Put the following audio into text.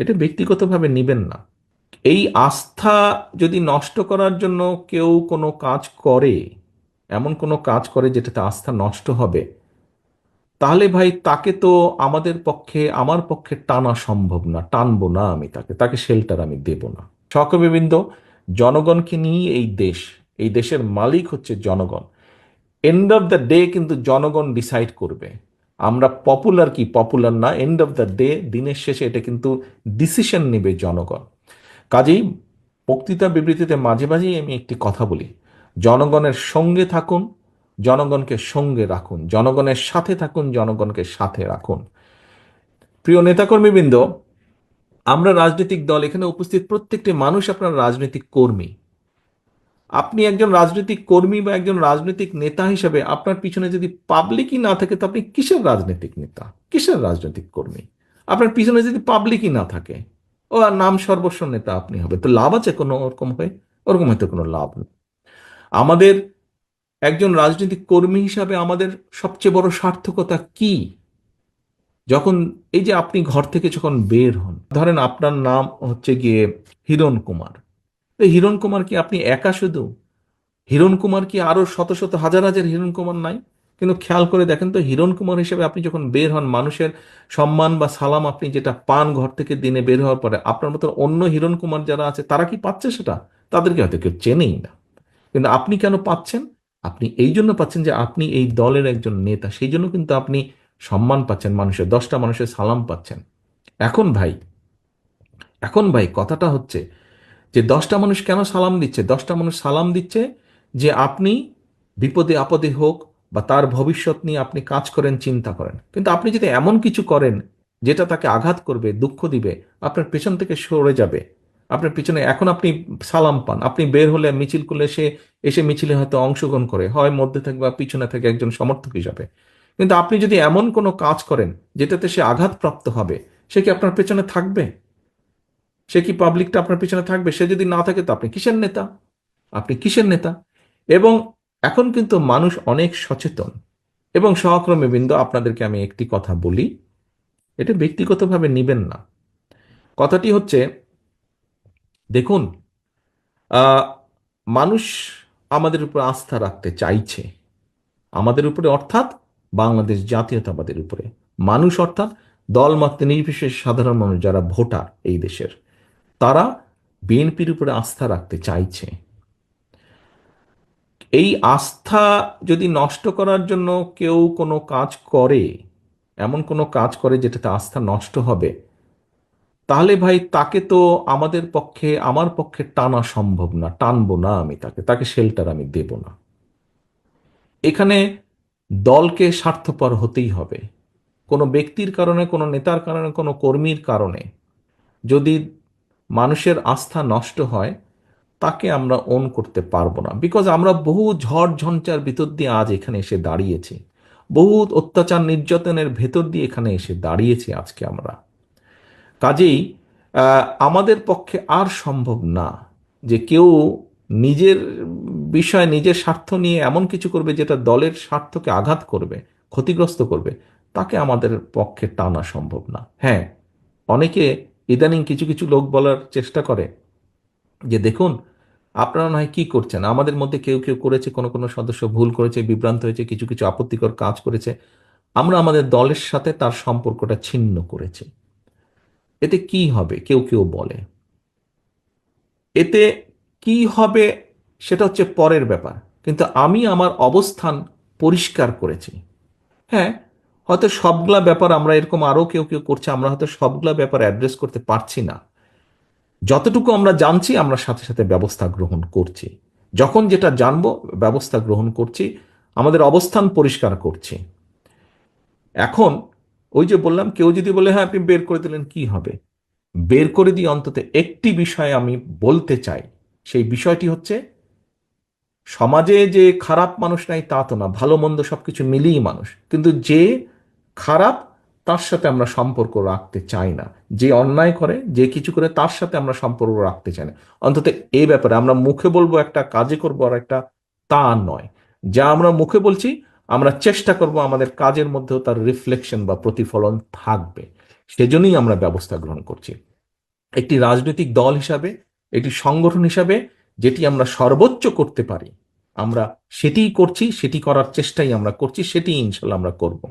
এটা ব্যক্তিগতভাবে নিবেন না। এই আস্থা যদি নষ্ট করার জন্য কেউ কোনো কাজ করে, এমন কোনো কাজ করে যেটাতে আস্থা নষ্ট হবে, তাহলে ভাই তাকে তো আমাদের পক্ষে, আমার পক্ষে টানা সম্ভব না, টানবো না আমি তাকে, তাকে শেল্টার আমি দেব না। সহকর্মীবৃন্দ, জনগণকে নিয়ে এই দেশ, এই দেশের মালিক হচ্ছে জনগণ। এন্ড অফ দ্য ডে কিন্তু জনগণ ডিসাইড করবে। আমরা পপুলার কি পপুলার না, এন্ড অফ দ্য ডে, দিনের শেষে এটা কিন্তু ডিসিশন নেবে জনগণ। কাজেই বক্তৃতা বিবৃতিতে মাঝে মাঝেই আমি একটি কথা বলি, জনগণের সঙ্গে থাকুন, জনগণকে সঙ্গে রাখুন, জনগণের সাথে থাকুন, জনগণকে সাথে রাখুন। প্রিয় নেতাকর্মীবৃন্দ, আমরা রাজনৈতিক দল, এখানে উপস্থিত প্রত্যেকটি মানুষ আপনার রাজনৈতিক কর্মী। আপনি একজন রাজনৈতিক কর্মী বা একজন রাজনৈতিক নেতা হিসেবে আপনার পিছনে যদি পাবলিকই না থাকে, তো আপনি কিসের রাজনৈতিক নেতা, কিসের রাজনৈতিক কর্মী? আপনার পিছনে যদি পাবলিকই না থাকে, ও আর নাম সর্বস্ব নেতা আপনি হবে, তো লাভ আছে কোনো ওরকম হয়ে? ওরকম হয়তো কোনো লাভ নেই। আমাদের একজন রাজনৈতিক কর্মী হিসাবে আমাদের সবচেয়ে বড় সার্থকতা কি? যখন এই যে আপনি ঘর থেকে যখন বের হন, ধরেন আপনার নাম হচ্ছে গিয়ে হিরণ কুমার, তো হিরণ কুমার কি আপনি একা শুধু? হিরণ কুমার কি আরো শত শত হাজার হাজার হিরণ কুমার নাই? কিন্তু খেয়াল করে দেখেন তো, হিরণ কুমার হিসেবে আপনি যখন বের হন, মানুষের সম্মান বা সালাম আপনি যেটা পান ঘর থেকে দিনে বের হওয়ার পরে, আপনার মতো অন্য হিরণ কুমার যারা আছে তারা কি পাচ্ছে সেটা? তাদেরকে হয়তো কেউ চেনেই না। কিন্তু আপনি কেন পাচ্ছেন? আপনি এই জন্য পাচ্ছেন যে আপনি এই দলের একজন নেতা, সেই জন্য কিন্তু আপনি সম্মান পাচ্ছেন, মানুষের 10টা মানুষের সালাম পাচ্ছেন। এখন ভাই, এখন ভাই কথাটা হচ্ছে যে 10টা মানুষ কেন সালাম দিচ্ছে? 10টা মানুষ সালাম দিচ্ছে যে আপনি বিপদে আপদে হোক বা তার ভবিষ্যৎ নিয়ে আপনি কাজ করেন, চিন্তা করেন। কিন্তু আপনি যদি এমন কিছু করেন যেটা তাকে আঘাত করবে, দুঃখ দিবে, আপনার পেছন থেকে সরে যাবে, আপনার পিছনে, এখন আপনি সালাম পান, আপনি বের হলে মিছিল করলে সে এসে মিছিলে হয়তো অংশগ্রহণ করে, হয় মধ্যে থেকে বা পিছনে থেকে একজন সমর্থক হিসাবে। কিন্তু আপনি যদি এমন কোনো কাজ করেন যেটাতে সে আঘাতপ্রাপ্ত হবে, সে কি আপনার পেছনে থাকবে? সে কি পাবলিকটা আপনার পিছনে থাকবে? সে যদি না থাকে তো আপনি কিসের নেতা? আপনি কিসের নেতা? এবং এখন কিন্তু মানুষ অনেক সচেতন। এবং সহকর্মীবৃন্দ, আপনাদেরকে আমি একটি কথা বলি, এটা ব্যক্তিগতভাবে নিবেন না। কথাটি হচ্ছে, দেখুন, আহ, মানুষ আমাদের উপর আস্থা রাখতে চাইছে, আমাদের উপরে অর্থাৎ বাংলাদেশ জাতীয়তাবাদের উপরে। মানুষ অর্থাৎ দলমত নির্বিশেষে সাধারণ মানুষ যারা ভোটার এই দেশের, তারা বিএনপির উপরে আস্থা রাখতে চাইছে। এই আস্থা যদি নষ্ট করার জন্য কেউ কোনো কাজ করে, এমন কোনো কাজ করে যেটাতে আস্থা নষ্ট হবে, তাহলে ভাই তাকে তো আমাদের পক্ষে, আমার পক্ষে টানা সম্ভব না, টানবো না আমি তাকে, তাকে শেল্টার আমি দেব না। এখানে দলকে স্বার্থপর হতেই হবে। কোনো ব্যক্তির কারণে, কোনো নেতার কারণে, কোনো কর্মীর কারণে যদি মানুষের আস্থা নষ্ট হয়, তাকে আমরা ওন করতে পারবো না। বিকজ আমরা বহু ঝড় ঝঞ্ঝার ভিতর দিয়ে আজ এখানে এসে দাঁড়িয়েছি, বহু অত্যাচার নির্যাতনের ভেতর দিয়ে এখানে এসে দাঁড়িয়েছি আজকে আমরা। কাজেই আমাদের পক্ষে আর সম্ভব না যে কেউ নিজের বিষয়, নিজের স্বার্থ নিয়ে এমন কিছু করবে যেটা দলের স্বার্থকে আঘাত করবে, ক্ষতিগ্রস্ত করবে, তাকে আমাদের পক্ষে টানা সম্ভব না। হ্যাঁ, অনেকে ইদানিং কিছু কিছু লোক বলার চেষ্টা করে যে দেখুন, আপনারা নয় কি করছেন, আমাদের মধ্যে কেউ কেউ করেছে, কোনো কোনো সদস্য ভুল করেছে, বিভ্রান্ত হয়েছে, কিছু কিছু আপত্তিকর কাজ করেছে, আমরা আমাদের দলের সাথে তার সম্পর্কটা ছিন্ন করেছি, এতে কি হবে কেউ কেউ বলে। এতে কি হবে সেটা হচ্ছে পরের ব্যাপার, কিন্তু আমি আমার অবস্থান পরিষ্কার করেছি। হ্যাঁ, হয়তো সবগুলা ব্যাপার আমরা এরকম আরো কেউ কেউ করছে, আমরা হয়তো সবগুলা ব্যাপার অ্যাড্রেস করতে পারছি না। যতটুকু আমরা জানছি আমরা সাথে সাথে ব্যবস্থা গ্রহণ করছি, যখন যেটা জানবো ব্যবস্থা গ্রহণ করছি, আমাদের অবস্থান পরিষ্কার করছি। এখন ওই যে বললাম, কেউ যদি বলে হ্যাঁ আপনি বের করে দিলেন, কি হবে? বের করে দিয়ে অন্তত একটি বিষয় আমি বলতে চাই, সেই বিষয়টি হচ্ছে, সমাজে যে খারাপ মানুষ নাই তা তো না, ভালো মন্দ সবকিছু মিলিয়ে মানুষ, কিন্তু যে খারাপ তার সাথে আমরা সম্পর্ক রাখতে চাই না, যে অন্যায় করে, যে কিছু করে, তার সাথে আমরা সম্পর্ক রাখতে চাই না। অন্তত এই ব্যাপারে আমরা মুখে বলবো একটা, কাজে করবো আর একটা, তা নয়। যা আমরা মুখে বলছি, আমরা চেষ্টা করব আমাদের কাজের মধ্যেও তার রিফ্লেকশন বা প্রতিফলন থাকবে। সেজন্যই আমরা ব্যবস্থা গ্রহণ করছি। একটি রাজনৈতিক দল হিসাবে, একটি সংগঠন হিসাবে যেটি আমরা সর্বোচ্চ করতে পারি আমরা সেটিই করছি, সেটি করার চেষ্টাই আমরা করছি, সেটি ইনশাল্লাহ আমরা করব।